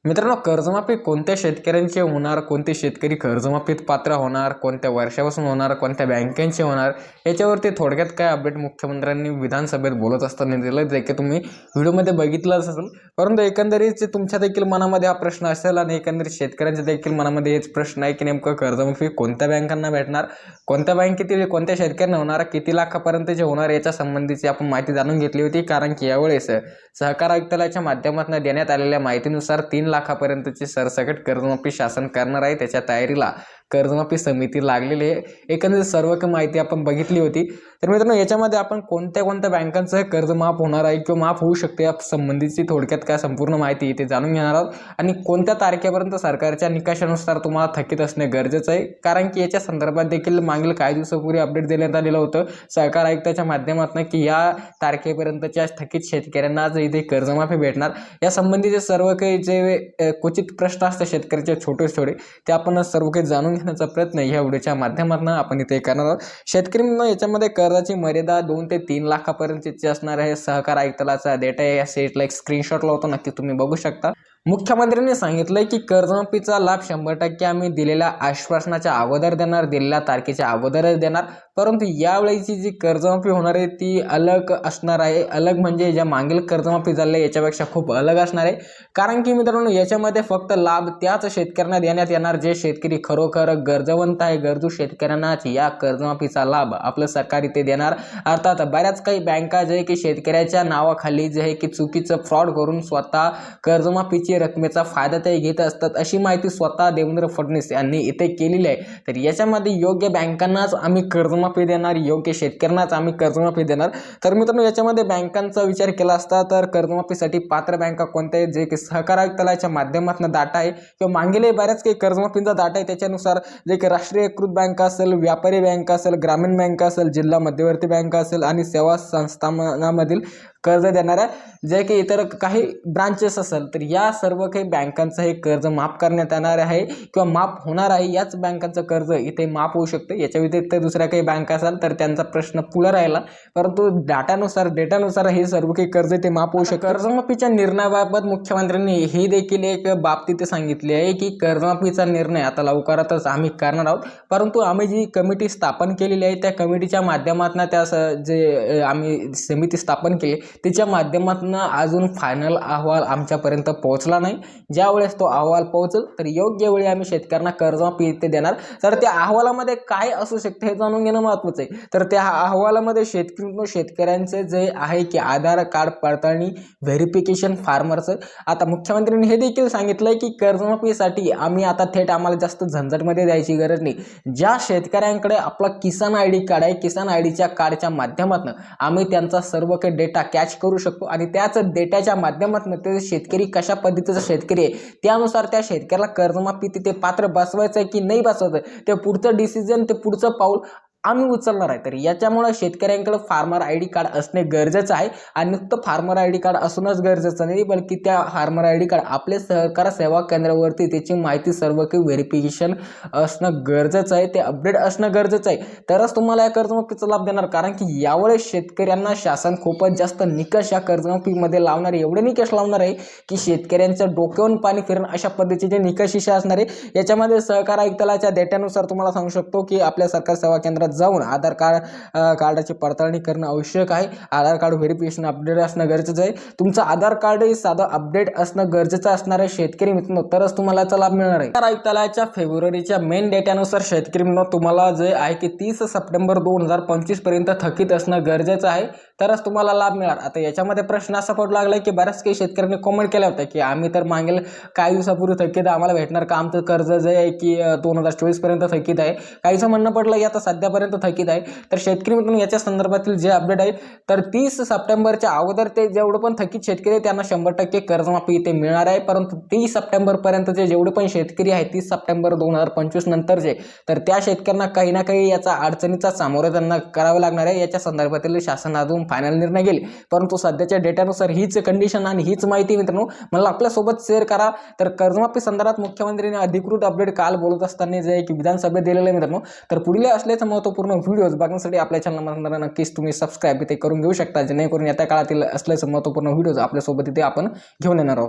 मित्रांनो, कर्जमाफी कोणत्या शेतकऱ्यांचे होणार, कोणते शेतकरी कर्जमाफीत पात्र होणार, कोणत्या वर्षापासून होणार, कोणत्या बँकेचे होणार, याच्यावरती थोडक्यात काय अपडेट मुख्यमंत्र्यांनी विधानसभेत बोलत असताना दिलं, जे की तुम्ही व्हिडिओमध्ये बघितलंच असेल. परंतु एकंदरीत तुमच्या देखील मनामध्ये हा प्रश्न असेल आणि एकंदरीत शेतकऱ्यांच्या देखील मनामध्ये हेच प्रश्न आहे की नेमकं कर्जमाफी कोणत्या बँकांना भेटणार, कोणत्या बँकेतील कोणत्या शेतकऱ्यांना होणार, किती लाखापर्यंतचे होणार, याच्या संबंधीची आपण माहिती जाणून घेतली होती. कारण की यावेळेस सहकार आयुक्तालयाच्या माध्यमातून देण्यात आलेल्या माहितीनुसार 3 लाखापर्यंतची सरसकट कर्जमाफी शासन करणार आहे. त्याच्या तयारीला कर्जमाफी समिती लागलेली आहे. एकंदरीत सर्व माहिती आपण बघितली होती. तर मित्रांनो, याच्यामध्ये आपण कोणत्या कोणत्या बँकांचं कर्ज माफ होणार आहे किंवा माफ होऊ शकते या संबंधीची थोडक्यात काय संपूर्ण माहिती इथे जाणून घेणार आहोत. आणि कोणत्या तारखेपर्यंत सरकारच्या निकषानुसार तुम्हाला थकीत असणे गरजेचं आहे. कारण की याच्या संदर्भात देखील मागील काही दिवसापूर्वी अपडेट देण्यात आलेलं होतं सहकार आयुक्ताच्या माध्यमातून की या तारखेपर्यंतच्या थकीत शेतकऱ्यांना आज इथे कर्जमाफी भेटणार. या संबंधीचे सर्व काही जे क्वचित प्रश्न असतात शेतकऱ्याचे छोटे ते आपण सर्व काही जाणून घेण्याचा प्रयत्न या व्हिडिओच्या माध्यमातून आपण इथे करणार आहोत. शेतकऱ्यांना याच्यामध्ये कर्जाची मर्यादा 2 ते 3 लाखापर्यंतची असणार आहे. सहकार आयुक्तालयाचा डेटा आहे. या सेटला एक स्क्रीनशॉट लावतो, नक्की तुम्ही बघू शकता. मुख्यमंत्र्यांनी सांगितलंय की कर्जमाफीचा लाभ 100% आम्ही दिलेल्या आश्वासनाच्या अगोदर देणार, दिलेल्या तारखेच्या अगोदरच देणार. परंतु यावेळीची जी कर्जमाफी होणार आहे ती अलग असणार आहे. अलग म्हणजे ज्या मागील कर्जमाफी झाली याच्यापेक्षा खूप अलग असणार आहे. कारण की मित्रांनो, याच्यामध्ये फक्त लाभ त्याच शेतकऱ्यांना देण्यात येणार जे शेतकरी खरोखर गरजवंत आहे. गरजू शेतकऱ्यांनाच या कर्जमाफीचा लाभ आपलं सरकार इथे देणार. अर्थात बऱ्याच काही बँका जे की शेतकऱ्याच्या नावाखाली जे आहे की चुकीचं फ्रॉड करून स्वतः कर्जमाफीची रकमेचा फायदा ते घेत असतात, अशी माहिती स्वतः देवेंद्र फडणवीस यांनी इथे केलेली आहे. तर याच्यामध्ये योग्य बँकांनाच आम्ही कर्जमाफी देणार, योग्य शेतकऱ्यांनाच आम्ही कर्जमाफी देणार. तर मित्रांनो, याच्यामध्ये बँकांचा विचार केला असता तर कर्जमाफीसाठी पात्र बँका कोणत्या आहेत, जे की सहकार आयुक्तालयाच्या माध्यमातून डाटा आहे किंवा मागील बऱ्याच काही कर्जमाफींचा डाटा आहे. त्याच्यानुसार जे की राष्ट्रीयकृत बँका असेल, व्यापारी बँका असेल, ग्रामीण बँका असेल, जिल्हा मध्यवर्ती बँका असेल आणि सेवा संस्थांमधील कर्ज देणाऱ्या जे की इतर काही ब्रांचेस असेल, तर या सर्व काही बँकांचं हे कर्ज माफ करण्यात येणार आहे किंवा माफ होणार आहे. याच बँकांचं कर्ज इथे माफ होऊ शकते. याच्या व्यतिरिक्त दुसऱ्या काही बँका असेल तर त्यांचा प्रश्न पुढे राहिला. परंतु डेटानुसार हे सर्व काही कर्ज इथे माफ होऊ शकते. कर्जमाफीच्या निर्णयाबाबत मुख्यमंत्र्यांनी ही देखील एक बाब तिथे सांगितली आहे की कर्जमाफीचा निर्णय आता लवकरातच आम्ही करणार आहोत. परंतु आम्ही जी कमिटी स्थापन केलेली आहे त्या कमिटीच्या माध्यमातून त्या जे आम्ही समिती स्थापन केली तिच्या माध्यमातून अजून फायनल अहवाल आमच्यापर्यंत पोहोचला नाही. ज्या वेळेस तो अहवाल पोहोचेल तर योग्य वेळी आम्ही शेतकऱ्यांना कर्जमाफी इथे देणार. तर त्या अहवालामध्ये काय असू शकते हे जाणून घेणं महत्त्वाचं आहे. तर त्या अहवालामध्ये शेतकऱ्यांचे जे आहे की आधार कार्ड पडताळणी व्हेरिफिकेशन फार्मरचं. आता मुख्यमंत्र्यांनी हे देखील सांगितलंय की कर्जमाफीसाठी आम्ही आता थेट आम्हाला जास्त झंझटमध्ये द्यायची गरज नाही. ज्या शेतकऱ्यांकडे आपला किसान ID कार्ड आहे, किसान IDच्या कार्डच्या माध्यमातून आम्ही त्यांचा सर्व काही डेटा कॅच करू शकतो आणि त्याच डेटाच्या माध्यमातून ते शेतकरी कशा पद्धतीचा शेतकरी आहे त्यानुसार त्या शेतकऱ्याला कर्जमाफी तिथे पात्र बसवायचं आहे की नाही बसवायचं ते पुढचं डिसिजन, ते पुढचं पाऊल आम्ही उचलणार आहे. तर याच्यामुळे शेतकऱ्यांकडे फार्मर ID कार्ड असणे गरजेचं आहे. आणि नुसतं फार्मर ID कार्ड असूनच गरजेचं नाही, बल्कि त्या फार्मर ID कार्ड आपले सहकार सेवा केंद्रावरती त्याची माहिती सर्व काही व्हेरिफिकेशन असणं गरजेचं आहे, ते अपडेट असणं गरजेचं आहे. तरच तुम्हाला या कर्जमाफीचा लाभ देणार. कारण की यावेळेस शेतकऱ्यांना शासन खूपच जास्त निकष या कर्जमाफीमध्ये लावणार आहे. एवढे निकष लावणार आहे की शेतकऱ्यांच्या डोक्यावरून पाणी फिरण अशा पद्धतीचे निकष असणार आहे. याच्यामध्ये सहकार आयुक्तालयाच्या डेटानुसार तुम्हाला सांगू शकतो की आपल्या सरकार सेवा केंद्रात जाऊन आधार कार्डाची पडताळणी करणं आवश्यक आहे. आधार कार्ड व्हेरिफिकेशन अपडेट असणं गरजेचं आहे. तुमचं आधार कार्ड साधं अपडेट असणं गरजेचं असणार आहे शेतकरी मित्रांनो, तरच तुम्हाला याचा लाभ मिळणार आहे. सरकार आयुक्तालयाच्या फेब्रुवारीच्या मेन डेटानुसार शेतकरी मित्रांनो तुम्हाला जे आहे की 30 सप्टेंबर 2025 पर्यंत थकीत असणं गरजेचं आहे, तरच तुम्हाला लाभ मिळणार. आता याच्यामध्ये प्रश्न असा पडू लागलाय की बऱ्याच काही शेतकऱ्यांनी कमेंट केल्या होत्या की आम्ही तर मागील काही दिवसापूर्वी थकीत आम्हाला भेटणार का, आमचं कर्ज जे आहे की 2024 पर्यंत थकीत आहे. काहीचं म्हणणं पडलं की आता सध्यापर्यंत थकीत आहे. तर शेतकरी मित्रांनो याच्या संदर्भातील जे अपडेट आहे तर 30 सप्टेंबरच्या अगोदर ते जेवढे पण थकीत शेतकरी आहेत त्यांना 100% कर्जमाफी इथे मिळणार आहे. परंतु 30 सप्टेंबर पर्यंतचे जेवढे पण शेतकरी आहेत 30 सप्टेंबर 2025 नंतरचे, तर त्या शेतकऱ्यांना काही ना काही याचा अडचणीचा सामोरं त्यांना करावं लागणार आहे. याच्या संदर्भातील शासन अजून फायनल निर्णय घेईल. परंतु सध्याच्या डेटानुसार हीच कंडिशन आणि हीच माहिती मित्रांनो मला आपल्यासोबत शेअर करा. तर कर्जमाफी संदर्भात मुख्यमंत्र्यांनी अधिकृत अपडेट काल बोलत असताना जे की विधानसभेत दिलेलं आहे मित्रांनो. तर पुढील असल्याचं महत्त्वपूर्ण व्हिडिओज बघण्यासाठी आपल्या चॅनलला नक्कीच तुम्ही सबस्क्राईब इथे करून घेऊ शकता, जेणेकरून येत्या काळातील असल्याचं महत्त्वपूर्ण व्हिडिओज आपल्यासोबत इथे आपण घेऊन येणार आहोत.